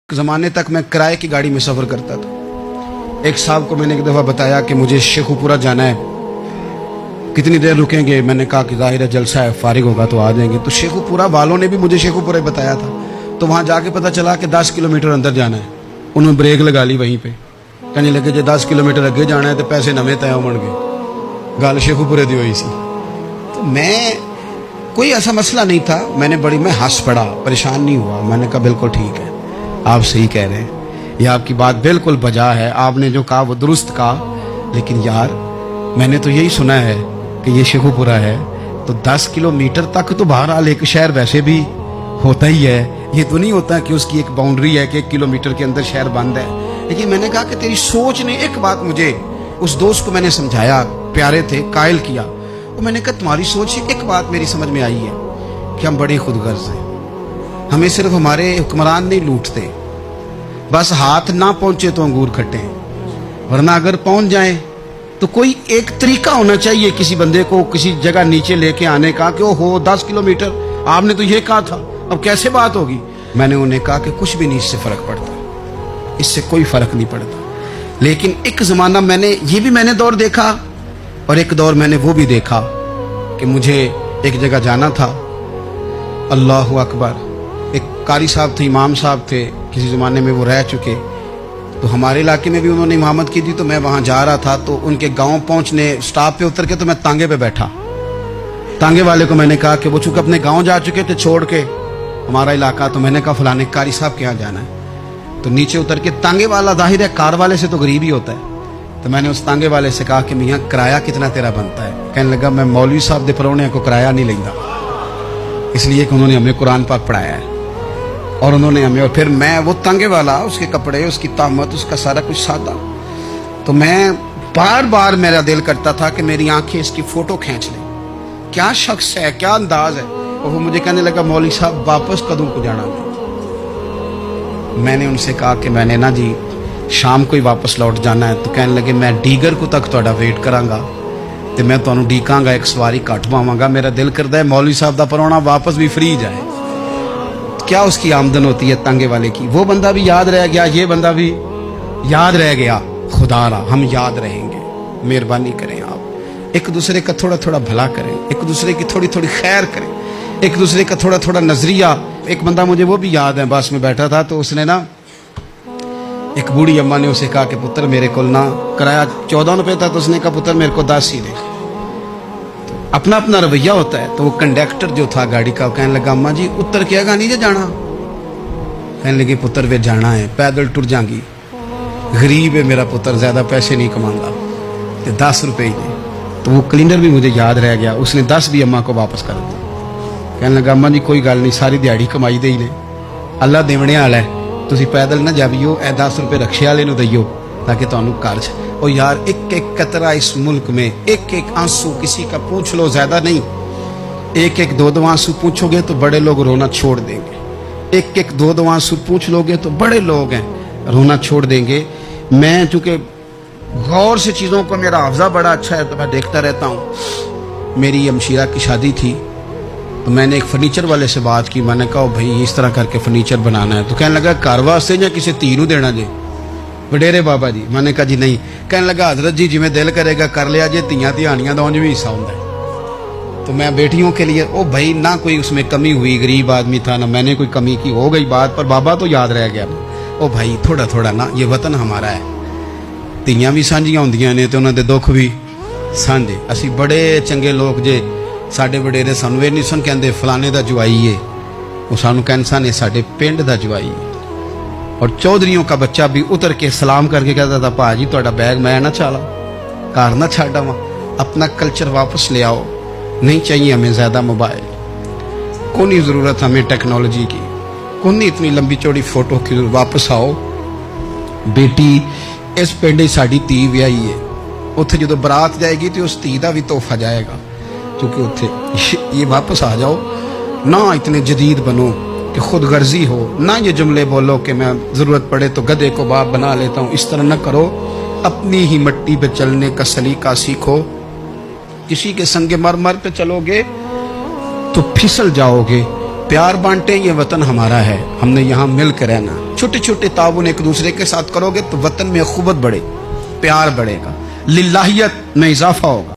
ज़माने तक मैं किराए की गाड़ी में सफ़र करता था। एक साहब को मैंने एक दफ़ा बताया कि मुझे शेखुपुरा जाना है, कितनी देर रुकेंगे? मैंने कहा कि ज़ाहिर है जलसा है, फारिग होगा तो आ जाएंगे। तो शेखुपुरा वालों ने भी मुझे शेखुपुरा ही बताया था। तो वहाँ जाके पता चला कि 10 किलोमीटर अंदर जाना है। उन्होंने ब्रेक लगा ली वहीं पे, कहने लगे जो 10 किलोमीटर अगे जाना है तो पैसे नवे तय होण गए। गल शेखुपुरे दी हुई सी। तो मैं कोई ऐसा मसला नहीं था, मैं हंस पड़ा, परेशान नहीं हुआ। मैंने कहा बिल्कुल ठीक है, आप सही कह रहे हैं, ये आपकी बात बिल्कुल बजा है, आपने जो कहा वो दुरुस्त कहा। लेकिन यार मैंने तो यही सुना है कि ये शेखुपुरा है, तो 10 किलोमीटर तक तो बहरहाल एक शहर वैसे भी होता ही है। ये तो नहीं होता कि उसकी एक बाउंड्री है कि 1 किलोमीटर के अंदर शहर बंद है। लेकिन मैंने कहा कि तेरी सोच ने एक बात मुझे, उस दोस्त को मैंने समझाया, प्यारे थे, कायल किया। और मैंने कहा तुम्हारी सोच से एक बात मेरी समझ में आई है कि हम बड़े खुदगर्ज हैं। हमें सिर्फ हमारे हुक्मरान नहीं लूटते, बस हाथ ना पहुंचे तो अंगूर खट्टे हैं, वरना अगर पहुंच जाए तो कोई एक तरीका होना चाहिए किसी बंदे को किसी जगह नीचे लेके आने का कि हो 10 किलोमीटर आपने तो ये कहा था, अब कैसे बात होगी? मैंने उन्हें कहा कि कुछ भी नहीं इससे फर्क पड़ता, इससे कोई फर्क नहीं पड़ता। लेकिन एक जमाना मैंने दौर देखा, और एक दौर मैंने वो भी देखा कि मुझे एक जगह जाना था। अल्लाहु अकबर, एक कारी साहब थे, इमाम साहब थे, किसी ज़माने में वो रह चुके। तो हमारे इलाके में भी उन्होंने इमामत की थी। तो मैं वहाँ जा रहा था, तो उनके गांव पहुँचने स्टॉप पे उतर के तो मैं तांगे पे बैठा। तांगे वाले को मैंने कहा कि वो चूँकि अपने गांव जा चुके थे छोड़ के हमारा इलाका, तो मैंने कहा फलाने कारी साहब के यहाँ जाना है। तो नीचे उतर के तांगे वाला, जाहिर है कार वाले से तो गरीब ही होता है, तो मैंने उस तांगे वाले से कहा कि मियाँ किराया कितना तेरा बनता है? कहने लगा मैं मौलवी साहब दे परौने को किराया नहीं लेंदा, इसलिए कि उन्होंने हमें कुरान पाक पढ़ाया है और उन्होंने हमें। और फिर मैं वो तांगे वाला, उसके कपड़े, उसकी तामत, उसका सारा कुछ सादा। तो मैं बार बार मेरा दिल करता था कि मेरी आंखें इसकी फोटो खींच लें, क्या शख्स है, क्या अंदाज है। और वो मुझे कहने लगा मौलवी साहब वापस कदों को जाना? मैंने उनसे कहा कि मैंने ना जी शाम को ही वापस लौट जाना है। तो कहने लगे मैं डीगर को तक तुहाडा वेट करांगा तो मैं तुहानू डीकांगा, एक सवारी घट पावांगा। मेरा दिल करता है मौलवी साहब दा परौना वापस भी फ्री जाए। क्या उसकी आमदन होती है तांगे वाले की? वो बंदा भी याद रह गया, ये बंदा भी याद रह गया। खुदा रा हम याद रहेंगे, मेहरबानी करें आप एक दूसरे का थोड़ा थोड़ा भला करें, एक दूसरे की थोड़ी थोड़ी खैर करें, एक दूसरे का थोड़ा थोड़ा नजरिया। एक बंदा मुझे वो भी याद है, बस में बैठा था तो उसने ना, एक बूढ़ी अम्मा ने उसे कहा कि पुत्र मेरे को ना, किराया 14 रुपये था, तो उसने कहा पुत्र मेरे को 10 ही दे। तो अपना अपना रवैया होता है। तो वो कंडक्टर जो था गाड़ी का, कहने लगा अम्मा जी उतर के आगा नहीं जे जाना? कहने लगे पुत्र वे जाना है, पैदल टुर जाएंगी, गरीब है मेरा पुत्र, ज्यादा पैसे नहीं कमाऊंगा, तो 10 रुपये ही दे। तो वो क्लीनर भी मुझे याद रह गया, उसने 10 भी अम्मा को वापस कर दिया। कहने लगा अम्मा जी कोई गल नहीं, सारी दिहाड़ी कमाई दे ही ने, अल्लाह देवने वाला है, तुसी पैदल ना जावियो, ए 10 रुपये रक्शे वाले नूं दईयो ताकि तुहानू घर च। और यार एक एक कतरा इस मुल्क में, एक एक आंसू किसी का पूछ लो, ज्यादा नहीं, एक एक दो दो आंसू पूछोगे तो बड़े लोग रोना छोड़ देंगे। एक एक दो दो आंसू पूछ लोगे तो बड़े लोग हैं रोना छोड़ देंगे। मैं चूंकि गौर से चीज़ों को, मेरा हाफजा बड़ा अच्छा है तो मैं देखता रहता हूँ। मेरी हमशीरा की शादी थी तो मैंने एक फर्नीचर वाले से बात की। मैंने कहा भाई इस तरह करके फर्नीचर बनाना है। तो कहने लगा घर वास्ते या किसी धी नूं देना जे? वडेरे बाबा जी। मैंने कहा जी नहीं। कहने लगा हजरत जी जिमें दिल करेगा कर लिया जे, धियां धियानियां दा उंज भी हिस्सा होंदा है। तो मैं बेटियों के लिए, ओ भाई ना कोई उसमें कमी हुई, गरीब आदमी था ना मैंने कोई कमी की, हो गई बात, पर बाबा तो याद रह गया। ओ भाई थोड़ा थोड़ा ना, ये वतन हमारा है, धियां भी सांझियां होंदियां ने ते उन्हां दे दुख भी सांझे। असी बड़े चंगे लोग जे, साडे वडेरे सानू ये नहीं सन कहंदे फलाने दा जवाई है, वो सानू कहंदे सन साडे पिंड दा जवाई है। और चौधरियों का बच्चा भी उतर के सलाम करके कहता था भाजी तुहाडा बैग मैं ना चाला, घर ना छाड़ा वहाँ, अपना कल्चर वापस ले आओ। नहीं चाहिए हमें ज़्यादा मोबाइल, कौन ही ज़रूरत हमें टेक्नोलॉजी की, कौन नहीं इतनी लंबी चौड़ी फोटो की, वापस आओ। बेटी इस पिंड साड़ी धी व्याही है, उत्थे जो बरात जाएगी तो उस धी का भी तोहफा जाएगा, क्योंकि उत्थे ये वापस आ जाओ ना, इतने जदीद बनो कि खुद गर्जी हो ना, ये जुमले बोलो कि मैं ज़रूरत पड़े तो गधे को बाप बना लेता हूँ, इस तरह न करो। अपनी ही मिट्टी पे चलने का सलीका सीखो। किसी के संगे मर मर पे चलोगे तो फिसल जाओगे, پیار بانٹیں، یہ وطن ہمارا ہے، ہم نے یہاں مل کر رہنا. چھوٹے چھوٹے تعاون ایک دوسرے کے ساتھ کرو گے تو وطن میں اخوت بڑھے، پیار بڑھے گا، للہیت میں اضافہ ہوگا.